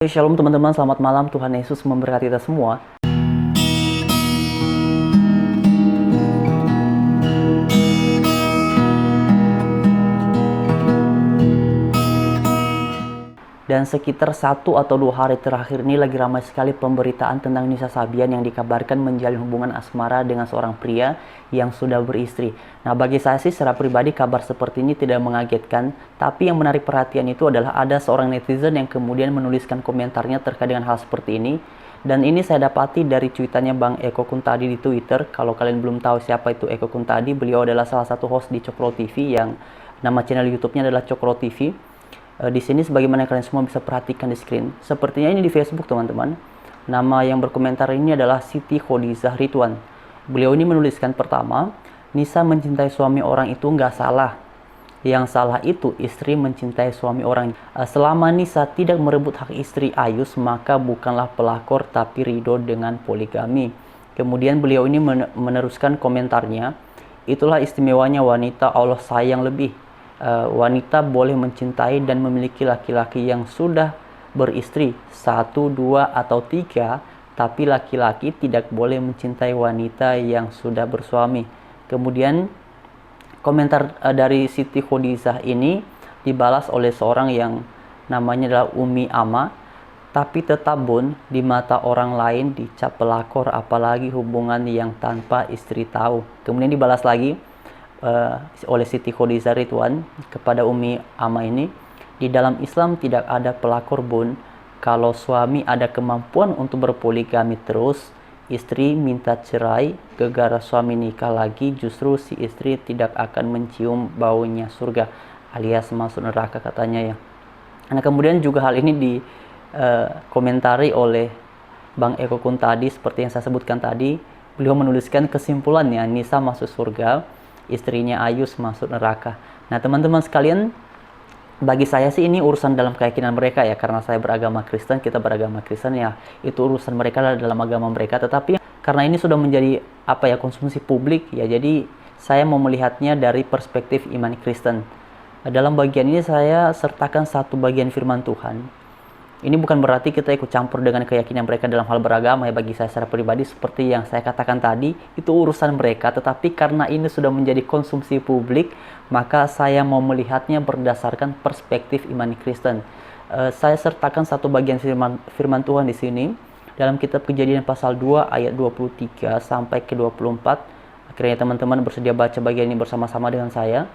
Shalom teman-teman, selamat malam. Tuhan Yesus memberkati kita semua. Dan sekitar 1 atau 2 hari terakhir ini lagi ramai sekali pemberitaan tentang Nisa Sabian yang dikabarkan menjalin hubungan asmara dengan seorang pria yang sudah beristri. Nah, bagi saya sih secara pribadi kabar seperti ini tidak mengagetkan, tapi yang menarik perhatian itu adalah ada seorang netizen yang kemudian menuliskan komentarnya terkait dengan hal seperti ini. Dan ini saya dapati dari cuitannya Bang Eko Kuntadi di Twitter. Kalau kalian belum tahu siapa itu Eko Kuntadi, beliau adalah salah satu host di Cokro TV yang nama channel YouTube-nya adalah Cokro TV. Di sini sebagaimana kalian semua bisa perhatikan di screen, sepertinya ini di Facebook teman-teman. Nama yang berkomentar ini adalah Siti Khadijah Ridwan. Beliau ini menuliskan, pertama, Nisa mencintai suami orang itu nggak salah. Yang salah itu istri mencintai suami orang. Selama Nisa tidak merebut hak istri Ayus, maka bukanlah pelakor tapi ridho dengan poligami. Kemudian beliau ini meneruskan komentarnya, itulah istimewanya wanita Allah sayang lebih. Wanita boleh mencintai dan memiliki laki-laki yang sudah beristri 1, 2, atau 3, tapi laki-laki tidak boleh mencintai wanita yang sudah bersuami. Kemudian komentar dari Siti Khadijah ini dibalas oleh seorang yang namanya adalah Umi Ama, tapi tetap bun di mata orang lain dicap pelakor, apalagi hubungan yang tanpa istri tahu. Kemudian dibalas lagi oleh Siti Khadijah Ridwan kepada Umi Ama ini, di dalam Islam tidak ada pelakor bun. Kalau suami ada kemampuan untuk berpoligami terus, istri minta cerai, gegara suami nikah lagi, justru si istri tidak akan mencium baunya surga, alias masuk neraka katanya ya. Nah, kemudian juga hal ini dikomentari oleh Bang Eko Kuntadi seperti yang saya sebutkan tadi. Beliau menuliskan kesimpulannya, Nisa masuk surga, istrinya Ayus masuk neraka. Nah, teman-teman sekalian, bagi saya sih ini urusan dalam keyakinan mereka ya, karena saya beragama Kristen, kita beragama Kristen ya, itu urusan mereka dalam agama mereka. Tetapi karena ini sudah menjadi konsumsi publik ya, jadi saya mau melihatnya dari perspektif iman Kristen. Dalam bagian ini saya sertakan satu bagian firman Tuhan. Ini bukan berarti kita ikut campur dengan keyakinan mereka dalam hal beragama ya. Bagi saya secara pribadi, seperti yang saya katakan tadi, itu urusan mereka. Tetapi karena ini sudah menjadi konsumsi publik, maka saya mau melihatnya berdasarkan perspektif iman Kristen. Saya sertakan satu bagian firman Tuhan di sini dalam kitab Kejadian pasal 2 ayat 23 sampai ke 24. Akhirnya teman-teman bersedia baca bagian ini bersama-sama dengan saya.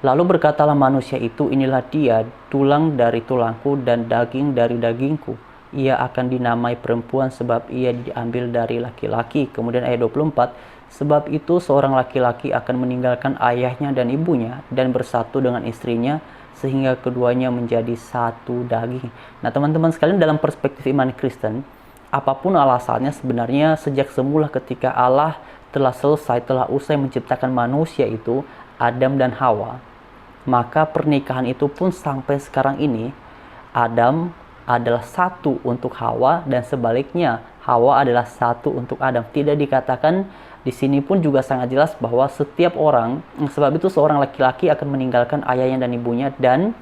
Lalu berkatalah manusia itu, inilah dia, tulang dari tulangku dan daging dari dagingku. Ia akan dinamai perempuan sebab ia diambil dari laki-laki. Kemudian ayat 24, sebab itu seorang laki-laki akan meninggalkan ayahnya dan ibunya dan bersatu dengan istrinya, sehingga keduanya menjadi satu daging. Nah, teman-teman sekalian, dalam perspektif iman Kristen, apapun alasannya, sebenarnya sejak semula ketika Allah telah usai menciptakan manusia itu, Adam dan Hawa, maka pernikahan itu pun sampai sekarang ini, Adam adalah satu untuk Hawa dan sebaliknya, Hawa adalah satu untuk Adam. Tidak dikatakan di sini pun juga sangat jelas bahwa setiap orang, sebab itu seorang laki-laki akan meninggalkan ayahnya dan ibunya dan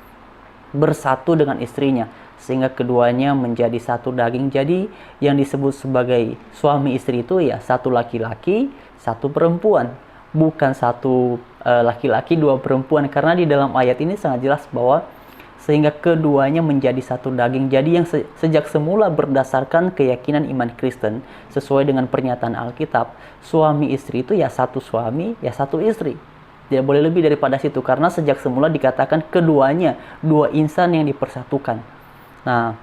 bersatu dengan istrinya, sehingga keduanya menjadi satu daging. Jadi yang disebut sebagai suami istri itu ya satu laki-laki, satu perempuan, bukan satu laki-laki, dua perempuan. Karena di dalam ayat ini sangat jelas bahwa sehingga keduanya menjadi satu daging. Jadi yang sejak semula berdasarkan keyakinan iman Kristen, sesuai dengan pernyataan Alkitab, suami istri itu ya satu suami, ya satu istri. Tidak boleh lebih daripada situ, karena sejak semula dikatakan keduanya, dua insan yang dipersatukan. Nah,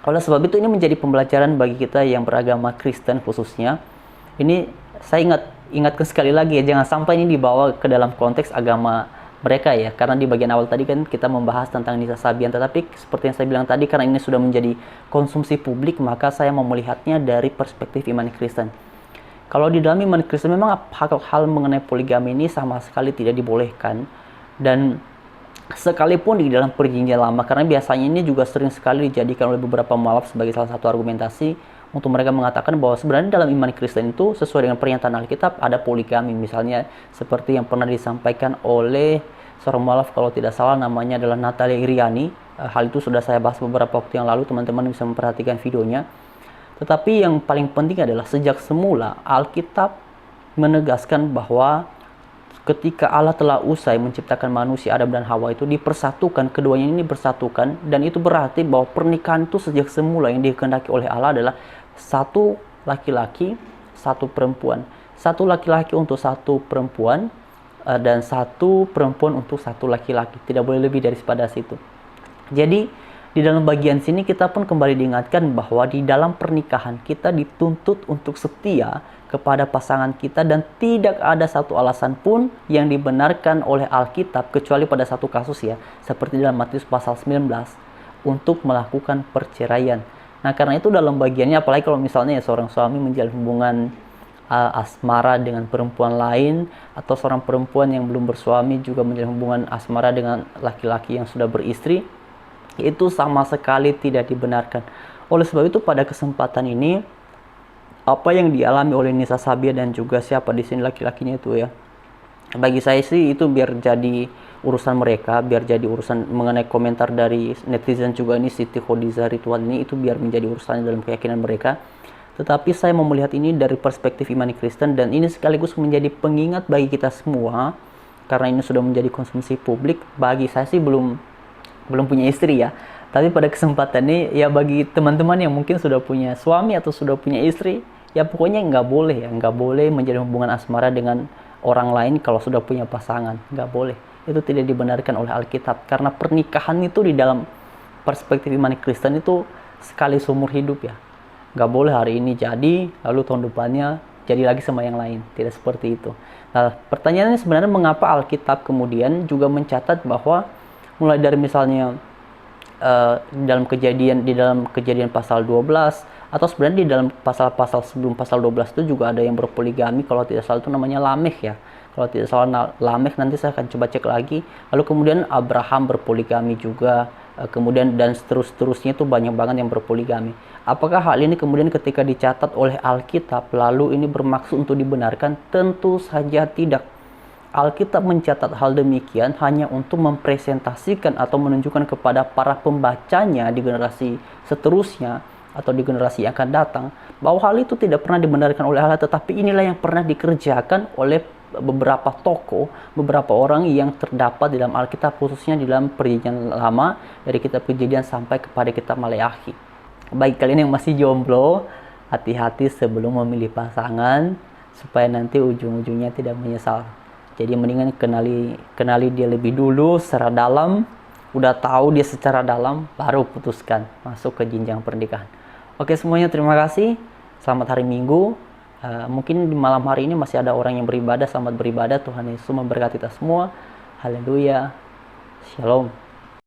oleh sebab itu ini menjadi pembelajaran bagi kita yang beragama Kristen khususnya. Ini saya ingatkan sekali lagi ya, jangan sampai ini dibawa ke dalam konteks agama mereka ya. Karena di bagian awal tadi kan kita membahas tentang Nisa Sabian, tetapi seperti yang saya bilang tadi, karena ini sudah menjadi konsumsi publik, maka saya mau melihatnya dari perspektif iman Kristen. Kalau di dalam iman Kristen memang hal mengenai poligami ini sama sekali tidak dibolehkan, dan sekalipun di dalam perjanjian lama, karena biasanya ini juga sering sekali dijadikan oleh beberapa mualaf sebagai salah satu argumentasi untuk mereka mengatakan bahwa sebenarnya dalam iman Kristen itu sesuai dengan pernyataan Alkitab ada poligami. Misalnya seperti yang pernah disampaikan oleh seorang mualaf, kalau tidak salah namanya adalah Natalia Iriani, Hal itu sudah saya bahas beberapa waktu yang lalu, teman-teman bisa memperhatikan videonya. Tetapi yang paling penting adalah sejak semula Alkitab menegaskan bahwa ketika Allah telah usai menciptakan manusia Adam dan Hawa itu dipersatukan, keduanya ini bersatukan, dan itu berarti bahwa pernikahan itu sejak semula yang dikehendaki oleh Allah adalah satu laki-laki, satu perempuan. Satu laki-laki untuk satu perempuan, dan satu perempuan untuk satu laki-laki. Tidak boleh lebih daripada situ. Jadi di dalam bagian sini kita pun kembali diingatkan bahwa di dalam pernikahan kita dituntut untuk setia kepada pasangan kita, dan tidak ada satu alasan pun yang dibenarkan oleh Alkitab kecuali pada satu kasus ya, seperti dalam Matius pasal 19, untuk melakukan perceraian. Nah, karena itu dalam bagiannya, apalagi kalau misalnya ya, seorang suami menjalin hubungan asmara dengan perempuan lain, atau seorang perempuan yang belum bersuami juga menjalin hubungan asmara dengan laki-laki yang sudah beristri, itu sama sekali tidak dibenarkan. Oleh sebab itu pada kesempatan ini, apa yang dialami oleh Nisa Sabia dan juga siapa di sini laki-lakinya itu ya, bagi saya sih itu biar jadi urusan mereka, biar jadi urusan mengenai komentar dari netizen juga ini, Siti Khadijah Ridwan ini, itu biar menjadi urusan dalam keyakinan mereka. Tetapi saya mau melihat ini dari perspektif iman Kristen, dan ini sekaligus menjadi pengingat bagi kita semua, karena ini sudah menjadi konsumsi publik. Bagi saya sih belum punya istri ya, tapi pada kesempatan ini ya, bagi teman-teman yang mungkin sudah punya suami atau sudah punya istri, ya pokoknya nggak boleh menjalin hubungan asmara dengan orang lain kalau sudah punya pasangan. Nggak boleh, itu tidak dibenarkan oleh Alkitab, karena pernikahan itu di dalam perspektif iman Kristen itu sekali seumur hidup ya. Nggak boleh hari ini jadi, lalu tahun depannya jadi lagi sama yang lain. Tidak seperti itu. Nah, pertanyaannya sebenarnya mengapa Alkitab kemudian juga mencatat bahwa mulai dari misalnya di dalam kejadian pasal 12, atau sebenarnya di dalam pasal-pasal sebelum pasal 12 itu juga ada yang berpoligami, kalau tidak salah itu namanya Lamekh ya. Kalau tidak salah Lamekh, nanti saya akan coba cek lagi. Lalu kemudian Abraham berpoligami juga, kemudian dan seterusnya itu banyak banget yang berpoligami. Apakah hal ini kemudian ketika dicatat oleh Alkitab lalu ini bermaksud untuk dibenarkan? Tentu saja tidak. Alkitab mencatat hal demikian hanya untuk mempresentasikan atau menunjukkan kepada para pembacanya di generasi seterusnya atau di generasi yang akan datang, bahwa hal itu tidak pernah dibenarkan oleh Allah, tetapi inilah yang pernah dikerjakan oleh beberapa tokoh, beberapa orang yang terdapat di dalam Alkitab, khususnya di dalam Perjanjian Lama, dari kitab Kejadian sampai kepada kitab Maleakhi. Bagi kalian yang masih jomblo, hati-hati sebelum memilih pasangan, supaya nanti ujung-ujungnya tidak menyesal. Jadi mendingan kenali dia lebih dulu secara dalam, udah tahu dia secara dalam, baru putuskan masuk ke jenjang pernikahan. Oke semuanya, terima kasih. Selamat hari Minggu. Mungkin di malam hari ini masih ada orang yang beribadah. Selamat beribadah. Tuhan Yesus memberkati kita semua. Haleluya. Shalom.